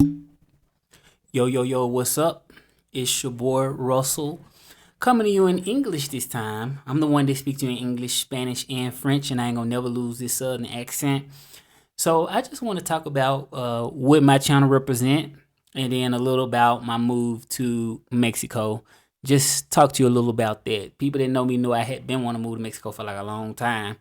Yo, yo, yo, what's up? It's your boy Russell coming to you in English this time. I'm the one that speaks to you in English, Spanish, and French, and I ain't gonna never lose this southern accent. So I just want to talk about what my channel represent, and then a little about my move to Mexico. Just talk to you a little about that. People that know me know I had been wanting to move to Mexico for like a long time.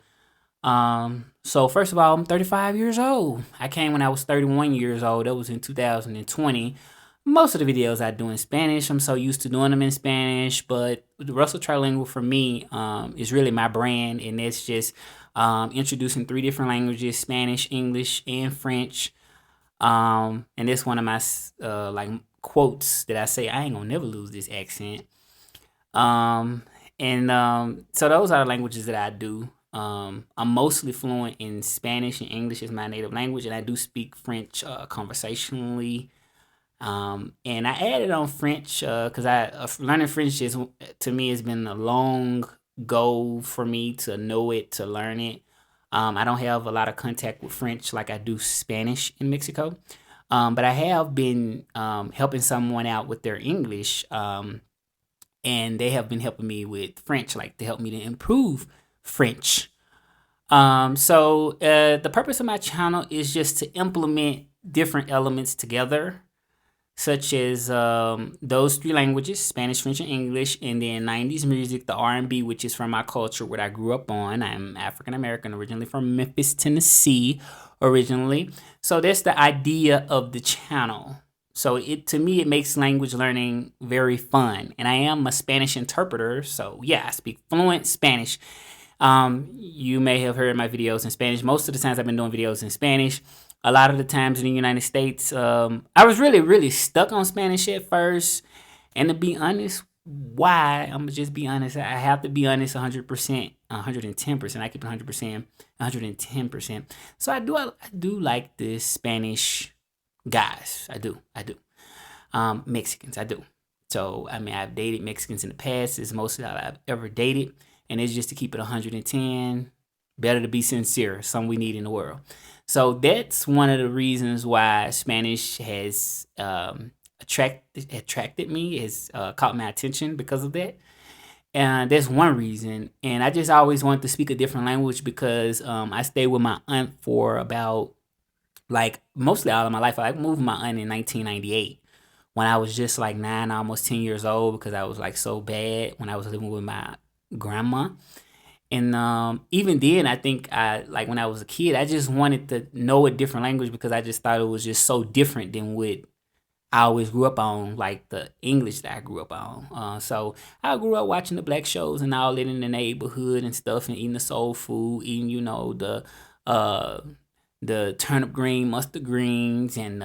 So first of all, I'm 35 years old. I came when I was 31 years old. That was in 2020. Most of the videos I do in Spanish. I'm so used to doing them in Spanish, but the Russell Trilingual for me is really my brand, and it's just introducing three different languages: Spanish, English, and French. And it's one of my like quotes that I say I ain't gonna never lose this accent. Um, and so those are the languages that I do. I'm mostly fluent in Spanish and English is my native language, and I do speak French conversationally. And I added on French because learning French is to me has been a long goal for me to know it, to learn it. I don't have a lot of contact with French like I do Spanish in Mexico, but I have been helping someone out with their English, and they have been helping me with French, like to help me to improve French. So the purpose of my channel is just to implement different elements together, such as those three languages, Spanish, French, and English, and then 90s music, the R&B, which is from my culture, what I grew up on. I'm African American, originally from Memphis, Tennessee, originally. So that's the idea of the channel. So to me, it makes language learning very fun. And I am a Spanish interpreter, so yeah, I speak fluent Spanish. You may have heard my videos in Spanish. Most of the times I've been doing videos in Spanish. A lot of the times in the United States, I was really, really stuck on Spanish at first. And to be honest, why? I'm gonna just be honest. I have to be honest 100%, 110%. I keep it 100%, 110%. So I do like the Spanish guys. I do. Mexicans, I do. So I mean, I've dated Mexicans in the past. It's mostly all I've ever dated, and it's just to keep it 110. Better to be sincere. Something we need in the world. So that's one of the reasons why Spanish has attracted me, has caught my attention because of that. And that's one reason. And I just always wanted to speak a different language because I stayed with my aunt for about like mostly all of my life. I moved with my aunt in 1998 when I was just like 9, almost 10 years old because I was like so bad when I was living with my grandma. And even then, I think I like when I was a kid, I just wanted to know a different language because I just thought it was just so different than what I always grew up on, like the English that I grew up on. So I grew up watching the black shows and all that in the neighborhood and stuff, and eating the soul food, eating uh the turnip green, mustard greens, and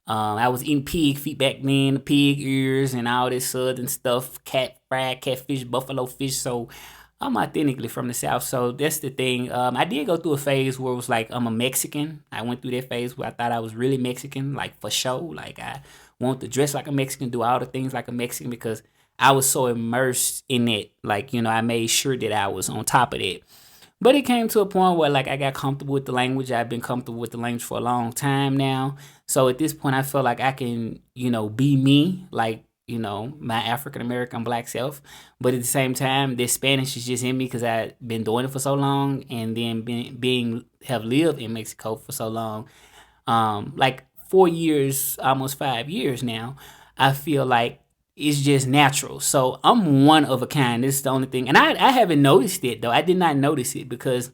I was eating pig feet back then, the pig ears, and all this southern stuff, fried catfish, buffalo fish. So I'm authentically from the South, so that's the thing. I did go through a phase where it was like I'm a Mexican. I went through that phase where I thought I was really Mexican, like for show. Like I want to dress like a Mexican, do all the things like a Mexican because I was so immersed in it. Like I made sure that I was on top of it. But it came to a point where like I got comfortable with the language. I've been comfortable with the language for a long time now. So at this point I feel like I can, be me, like, my African American black self. But at the same time, this Spanish is just in me because I've been doing it for so long and then being have lived in Mexico for so long. Like 4 years, almost 5 years now, I feel like it's just natural. So I'm one of a kind. This is the only thing. And I haven't noticed it though. I did not notice it because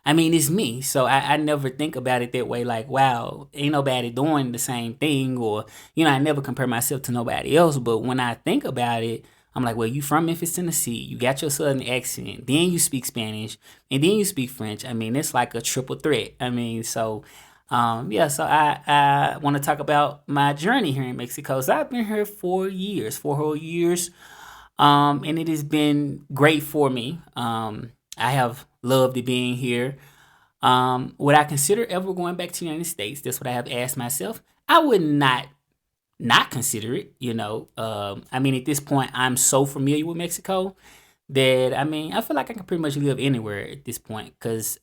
I mean it's me. So I never think about it that way, like, wow, ain't nobody doing the same thing, or I never compare myself to nobody else. But when I think about it, I'm like, well, you from Memphis, Tennessee, you got your southern accent, then you speak Spanish, and then you speak French. I mean, it's like a triple threat. I mean, so yeah, so I want to talk about my journey here in Mexico. So I've been here 4 years, 4 whole years, and it has been great for me. I have loved it being here. Would I consider ever going back to the United States? That's what I have asked myself. I would not consider it. I mean, at this point, I'm so familiar with Mexico that I mean, I feel like I can pretty much live anywhere at this point because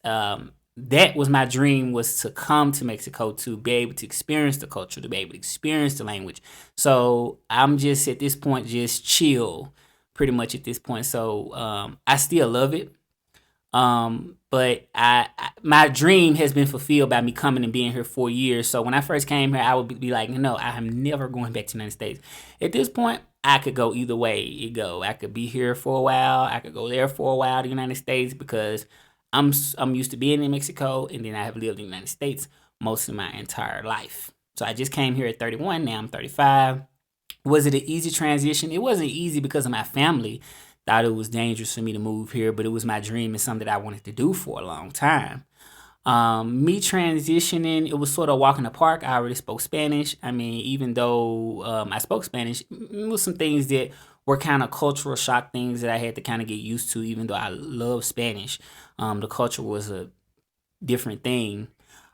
that was my dream, was to come to Mexico to be able to experience the culture, to be able to experience the language. So I'm just at this point just chill, pretty much at this point. So I still love it. But my dream has been fulfilled by me coming and being here 4 years. So when I first came here, I would be like, no, I am never going back to the United States. At this point, I could go either way it go. I could be here for a while. I could go there for a while, the United States, because I'm used to being in Mexico, and then I have lived in the United States most of my entire life. So I just came here at 31. Now I'm 35. Was it an easy transition? It wasn't easy because of my family. Thought it was dangerous for me to move here, but it was my dream and something that I wanted to do for a long time. Me transitioning, it was sort of a walk in the park. I already spoke Spanish. I mean, even though I spoke Spanish, it was some things that were kind of cultural shock things that I had to kind of get used to, even though I love Spanish. The culture was a different thing.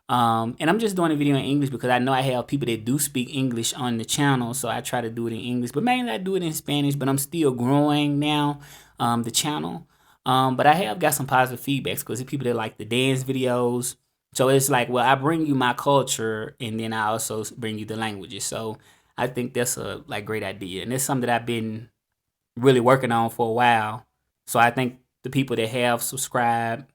And I'm just doing a video in English because I know I have people that do speak English on the channel, so I try to do it in English. But mainly I do it in Spanish, but I'm still growing now, the channel. But I have got some positive feedbacks because there's people that like the dance videos. So it's like, well, I bring you my culture, and then I also bring you the languages. So I think that's a great idea, and it's something that I've been really working on for a while. So I think the people that have subscribed,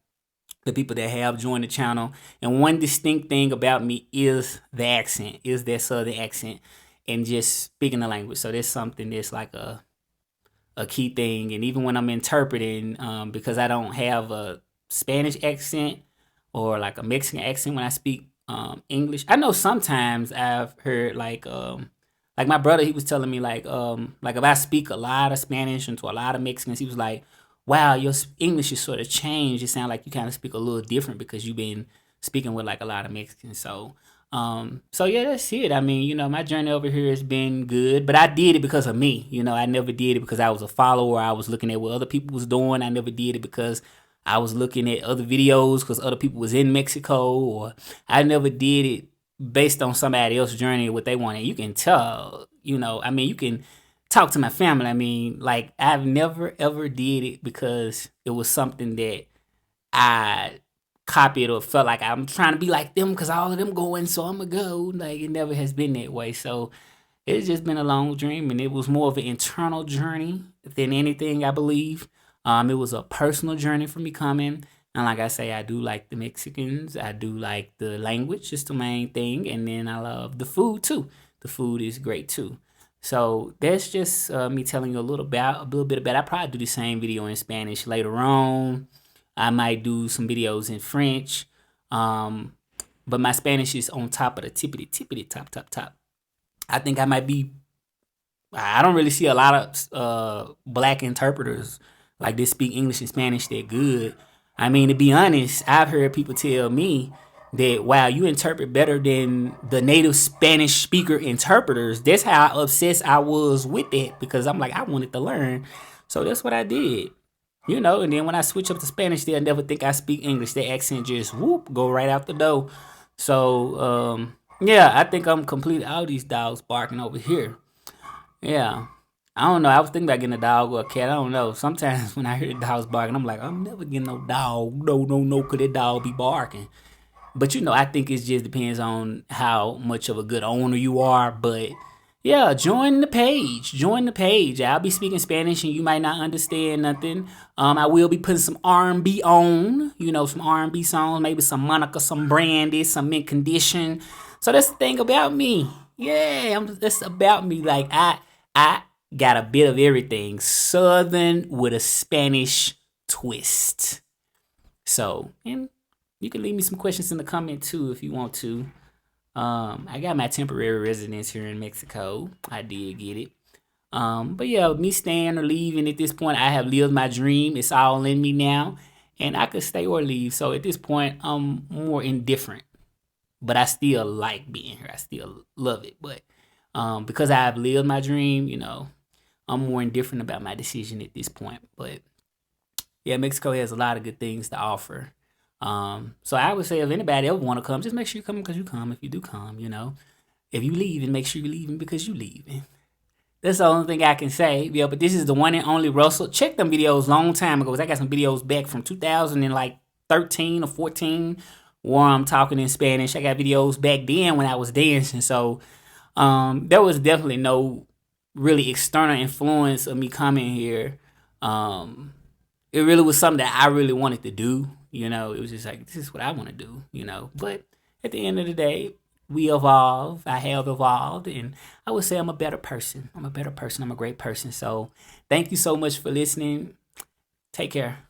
the people that have joined the channel, and one distinct thing about me is the accent, is that southern accent, and just speaking the language. So there's something that's like a key thing. And even when I'm interpreting, because I don't have a Spanish accent or like a Mexican accent when I speak English. I know sometimes I've heard like my brother, he was telling me like if I speak a lot of Spanish and to a lot of Mexicans, he was like, wow, your English is sort of changed. It sounds like you kind of speak a little different because you've been speaking with like a lot of Mexicans. So yeah, that's it. I mean, my journey over here has been good, but I did it because of me. I never did it because I was a follower. I was looking at what other people was doing. I never did it because I was looking at other videos because other people was in Mexico, or I never did it based on somebody else's journey, what they wanted. You can tell, I mean, you can talk to my family. I mean, like, I've never ever did it because it was something that I copied or felt like I'm trying to be like them because all of them going, so I'm gonna go. Like, it never has been that way. So it's just been a long dream, and it was more of an internal journey than anything, I believe. It was a personal journey for me coming. And like I say, I do like the Mexicans. I do like the language, it's the main thing. And then I love the food too. The food is great too. So that's just me telling you a little bit about. I probably do the same video in Spanish later on. I might do some videos in French. But my Spanish is on top of the tippity top. I think I might be. I don't really see a lot of black interpreters like this speak English and Spanish that good. I mean, to be honest, I've heard people tell me that, wow, you interpret better than the native Spanish speaker interpreters. That's how obsessed I was with it, because I'm like, I wanted to learn. So that's what I did. And then when I switch up to Spanish, they'll never think I speak English. Their accent just go right out the door. So yeah, I think I'm completely out of these dogs barking over here. Yeah. I don't know. I was thinking about getting a dog or a cat. I don't know. Sometimes when I hear dogs barking, I'm like, I'm never getting no dog. No, could that dog be barking? But I think it just depends on how much of a good owner you are. But yeah, join the page. Join the page. I'll be speaking Spanish and you might not understand nothing. I will be putting some R&B on. Some R&B songs, maybe some Monica, some Brandy, some Mint Condition. So that's the thing about me. Yeah, that's about me. Like I got a bit of everything. Southern with a Spanish twist. So, and you can leave me some questions in the comment too if you want to. I got my temporary residence here in Mexico. I did get it. But yeah, me staying or leaving at this point, I have lived my dream. It's all in me now. And I could stay or leave. So at this point, I'm more indifferent. But I still like being here. I still love it. But because I have lived my dream, I'm more indifferent about my decision at this point. But yeah, Mexico has a lot of good things to offer. So I would say if anybody ever want to come, just make sure you come because you come. If you do come, if you leave, and make sure you leaving because you leaving. That's the only thing I can say. Yeah, but this is the one and only Russell. Check them videos long time ago. I got some videos back from 2013 or 14 where I'm talking in Spanish. I got videos back then when I was dancing. So there was definitely no really external influence of me coming here. Um, it really was something that I really wanted to do. You know, it was just like, this is what I want to do, you know. But at the end of the day, we evolve. I have evolved, and I would say I'm a better person. I'm a better person. I'm a great person. So thank you so much for listening. Take care.